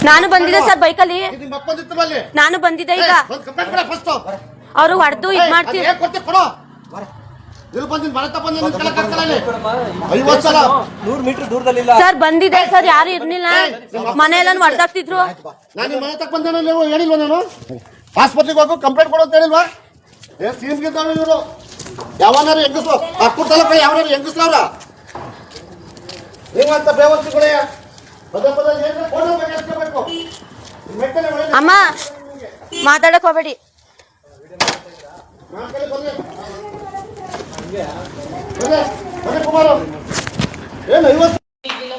ನಾನು ಬಂದಿದ್ದೆ ಸರ್ ಬೈಕಲ್ಲಿ, ನಾನು ಬಂದಿದ್ದೆ ಈಗ ಅವರು ಹೊಡೆದು ಇದ್ ಮಾಡ್ತೀವಿ ಸರ್. ಬಂದಿದೆ ಸರ್, ಯಾರು ಇರ್ಲಿಲ್ಲ, ಮನೆಯೆಲ್ಲ ಹೊಡೆದಾಕ್ತಿದ್ರು. ಆಸ್ಪತ್ರೆಗೆ ಹೋಗು ಕಂಪ್ಲೇಂಟ್ ಕೊಡೋ ಅಂತ ಹೇಳಿಲ್ವಾ? ಇವರು ಯಾವನಾರು ಹೆಂಗಸು ಅಕ್ಕೂರ್ ತಾಲೂಕ ಯಾವನಾರು ಹೆಂಗಸ್ರವ್ರ ನೀವಂತ ಬೇವಸ್ತಿಗಳೇ ಅಮ್ಮ ಮಾತಾಡಕ್ ಹೋಗ್ಬೇಡಿ.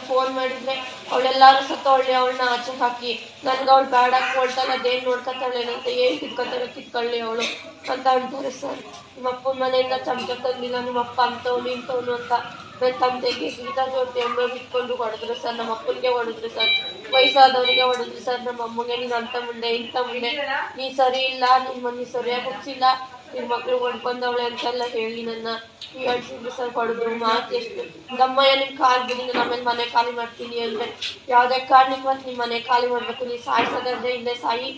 ಫೋನ್ ಮಾಡಿದ್ರೆ ಅವಳೆಲ್ಲಾರು ಸತ್ತವಳ್ಳಿ, ಅವಳನ್ನ ಆಚೆ ಹಾಕಿ ನನ್ಗೆ ಅವಳು ಬೇಡ ಕೊಡ್ತಾಳೆ, ಅದೇನ್ ನೋಡ್ಕೊತಾಳೆ ಅಂತ, ಏನ್ ಕಿತ್ಕೊತಾಳೆ ಕಿತ್ಕೊಳ್ಳಿ ಅವಳು ಅಂತ ಅಂತಾರೆ ಸರ್. ನಿಮ್ಮ ಅಪ್ಪನ ಮನೆಯಿಂದ ಚಮಚ ತಂದಿಲ್ಲ, ನಿಮ್ಮ ಅಪ್ಪ ಅಂತವ್ನು ಇಂಥವ್ನು ಅಂತ ನನ್ನ ತಂದೆಗೆ ಗೀತಾ ಜೊತೆ ಎಮ್ಮೆ ಬಿಟ್ಕೊಂಡು ಹೊಡೆದ್ರು ಸರ್. ನಮ್ಮ ಅಪ್ಪನಿಗೆ ಹೊಡೆದ್ರು ಸರ್, ವಯಸ್ಸಾದವರಿಗೆ ಹೊಡೆದ್ರು ಸರ್. ನಮ್ಮ ಅಮ್ಮಗೆ ನೀನು ಅಂತ ಮುಂದೆ ಇಂಥ ಮುಂದೆ ನೀ ಸರಿ ಇಲ್ಲ, ನೀ ಸರಿಯಾಗಿ ಹುಚ್ಚಿಲ್ಲ, ನಿನ್ ಮಕ್ಳು ಹೊಡ್ಕೊಂಡವಳೆ ಅಂತೆಲ್ಲ ಹೇಳಿ ನನ್ನ ಹೇಳ್ತಿದ್ರು ಸರ್. ಹೊಡೆದ್ರು ಮಾತು ಎಷ್ಟು ದಮ್ಮಯ್ಯ ನಿಮ್ ಕಾಲ್ ಬಿಡಿ, ನಾನು ಆಮೇಲೆ ಮನೆ ಖಾಲಿ ಮಾಡ್ತೀನಿ ಅಂದ್ರೆ ಯಾವ್ದೇ ಕಾರಣಕ್ಕೆ ಮತ್ತೆ ನಿಮ್ ಮನೆ ಖಾಲಿ ಮಾಡ್ಬೇಕು, ನೀ ಸಾಯಿಸೋದಂದ್ರೆ ಇಲ್ಲೇ ಸಾಯಿ,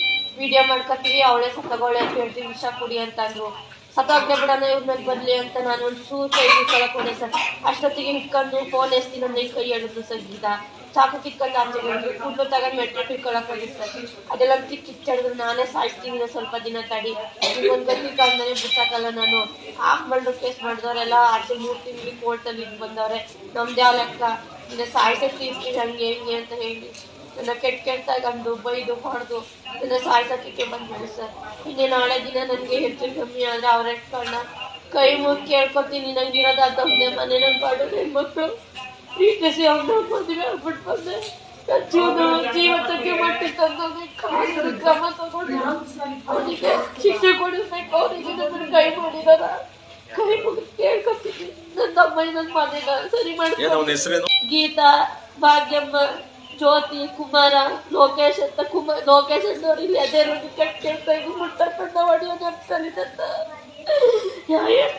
ವಿಡಿಯೋ ಮಾಡ್ಕೊತೀವಿ, ಅವಳೇ ಸತ್ತಗೋಳೆ ಅಂತ ಹೇಳ್ತೀವಿ, ವಿಷ ಕುಡಿ ಅಂತ ಅಂದ್ರು. ಸತ್ತಾಗ್ಲೇ ಬಿಡೋಣ ಇವ್ರ ಮೇಲೆ ಬರ್ಲಿ ಅಂತ ನಾನು ಒಂದು ಚೂರು ಕೈ ಬಿಡ್ಕೊಳಕ್ ಸರ್. ಅಷ್ಟೊತ್ತಿಗೆ ಇಟ್ಕೊಂಡು ಫೋನ್ ಎಸ್ತೀನಿ ಅಂದ್ರೆ ಕೈ ಹೇಳಿದ್ರು ಸರ್. ಗೀತಾ ಚಾಕು ಕಿತ್ಕೊಂಡು ಆಚೆ ಬಂದ್ರು, ಕೂದಲು ತಗೊಂಡು ಮೆಟ್ರೋ ಕಿತ್ಕೊಳಕ್ ಹೋಗಿ ಸರ್. ಅದೆಲ್ಲ ಕಿಚ್ಚಾಡಿದ್ರು, ನಾನೇ ಸಾಯ್ತೀನಿ ಸ್ವಲ್ಪ ದಿನ ತಡಿ, ಒಂದು ಗಂಟೆ ಕಾಲನೇ ಬಿಟ್ಟಾಕಲ್ಲ ನಾನು. ಹಾಫ್ ಮರ್ಡರ್ ಕೇಸ್ ಮಾಡಿದವರೆಲ್ಲ ಆಚೆ 3 ತಿಂಗಳಿಗೆ ಕೋರ್ಟಲ್ಲಿ ಇಟ್ಟು ಬಂದವ್ರೆ, ನಮ್ದು ಯಾವ ಲೆಕ್ಕ, ಇಲ್ಲ ಸಾಯ್ಸಕ್ಕೆ ಇರ್ತೀವಿ ಹಂಗೆ ಹೆಂಗೆ ಅಂತ ಹೇಳಿ ನನ್ನ ಕೆಟ್ಟಾಗಂಡು ಬೈದು ಹೊಡೆದು ನನ್ನ ಸಾಯ್ಸಕ್ಕೆ ಬಂದಿದ್ರು ಸರ್. ಇನ್ನೇ ನಾಳೆ ದಿನ ನನಗೆ ಹೆಚ್ಚು ಕಮ್ಮಿ ಆದರೆ ಅವ್ರ ಎಟ್ಕೊಂಡ ಕೈ ಮುಗಿ ಕೇಳ್ಕೊತೀನಿ, ನಂಗಿರೋದು ಅದೊಂದೇ ಮನೆ, ನನ್ನ ಬಾಡು ಹೆಣ್ಮಕ್ಳು ಪ್ರೀತಿಸಿ ಅವ್ನ ಮದುವೆ ಆಗ್ಬಿಟ್ಟು ಬಂದೆ. ಜೀವನಕ್ಕೆ ಮಟ್ಟಿ ತಂದೋಗಿ ಕ್ರಮ ತಗೊಂಡು ಅವನಿಗೆ ಶಿಕ್ಷೆ ಕೊಡಿಸ್ಬೇಕು, ಅವನಿಗೆ ನನ್ನ ಕೈ ಮಾಡಿದಾರ, ಕೈ ಮುಗಿದು ಕೇಳ್ಕೊತೀನಿ. ನನ್ನ ತಮ್ಮಯ್ಯ ನನ್ನ ಮನೆಗ ಸರಿ ಮಾಡ್ತೀನಿ. ಗೀತಾ, ಭಾಗ್ಯಮ್ಮ, ಜ್ಯೋತಿ, ಕುಮಾರ, ಲೋಕೇಶ್ ಅಂತ ಲೋಕೇಶ್ ಅಂತವ್ರು ಇಲ್ಲಿ ಅದೇ ರೋಗಿ ಕೇಳ್ತಾ ಇದ್ದು ಮುಟ್ಟ ಹೊಡೆಯೋ ನೆಪ್ಸಲಿದ್ದಂತ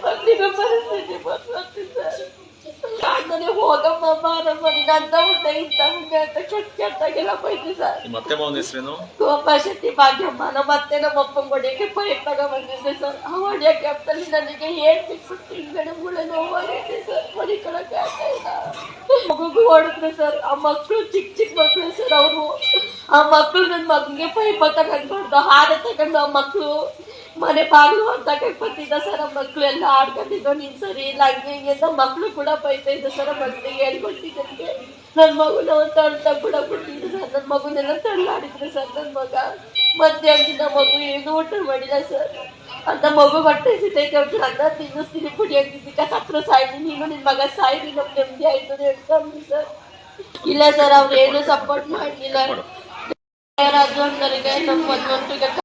ಬಂದಿರೋ ಪರಿಸ್ಥಿತಿ ಬಂದಿದ್ದ. ನಾನೇ ಹೋಗಮ್ಮ ಬಾರಮ್ಮ ನೀನು ಅಂತ ಉಂಟೆ ಇಂಥ ಮುಂದೆ ಅಂತ ಕೆಟ್ಟಾಗೆಲ್ಲ ಬೈತಿ ಸರ್. ಗೋಪಾ ಶೆಟ್ಟಿ, ಭಾಗ್ಯಮ್ಮ, ನಮ್ಮ ಅತ್ತೆ ನಮ್ಮ ಅಪ್ಪನ ಹೊಡೆಯಕ್ಕೆ ಪೈಪ್ ತಗೊಂಡ್ಬಂದಿದ್ದೆ ಸರ್. ಆ ಹೊಡೆಯಕ್ಕೆ ಹತ್ತಲ್ಲಿ ನನಗೆ ಹೇಳ್ಬಿಟ್ಟು ಹಿಂಗಡೆ ಮುಳೆ ನೋವಾಗಿದೆ ಸರ್, ಹೊಡಿಕೊಳಕ್ಕೆ ಆಗ್ತಾ ಇಲ್ಲ. ಮಗುಗೂ ಹೊಡೆದ್ರು ಸರ್. ಆ ಮಕ್ಕಳು ಚಿಕ್ಕ ಮಕ್ಕಳು ಸರ್, ಅವರು ಆ ಮಕ್ಕಳು ನನ್ನ ಮಗನಿಗೆ ಪೈಪ ತಗೊಂಡ್ಬಾರ್ದು, ಹಾರ ತಗೊಂಡು ಆ ಮಕ್ಕಳು ಮನೆ ಬಾಗಿಲು ಅಂತ ಬಂದಿದ್ದ ಸರ್. ಆ ಮಕ್ಳು ಎಲ್ಲ ಆಡ್ಕೊಂಡಿದ್ದು, ನೀನ್ ಸರಿ ಇಲ್ಲ ಹಂಗೆ ಹಿಂಗೆ ಅಂತ ಮಕ್ಳು ಕೂಡ ಬೈತಾ ಇದ್ದ ಸರ್. ಮಕ್ಕಳಿಗೆ ಹೇಳ್ಕೊಟ್ಟಿದ್ದಕ್ಕೆ ನನ್ನ ಮಗುನ ಅಂತ ಕೂಡ ಬಿಟ್ಟಿದ್ದು ಸರ್. ನನ್ನ ಮಗುನೆಲ್ಲ ತಳ್ಳಾಡಿದ್ರು ಸರ್. ನನ್ನ ಮಗ ಮಧ್ಯಾಹ್ನದಿಂದ ಮಗು ಏನು ಊಟ ಮಾಡಿಲ್ಲ ಸರ್. ಅಂತ ಮಗು ಹೊಟ್ಟೆ ಸಿಟ್ಟೈತೆ ಅವ್ರು ಅನ್ನ ತಿನ್ನಿಸ್ತೀನಿ, ಪುಡಿ ಹಾಕಿದ್ದಕ್ಕೆ ಸತ್ರ ಸಾಯ್ತೀನಿ, ನೀನು ನಿನ್ ಮಗ ಸಾಯ್ರಿ, ನಮ್ಗೆ ನೆಮ್ಮದಿ ಆಯ್ತು ಹೇಳ್ಕೊಂಡ್ರು ಸರ್. ಇಲ್ಲ ಸರ್, ಅವ್ರು ಏನು ಸಪೋರ್ಟ್ ಮಾಡಲಿಲ್ಲ. ರಾಜು ಅನ್ನೋರಿಗೆ ನಮ್ಮ ಮದುವೆ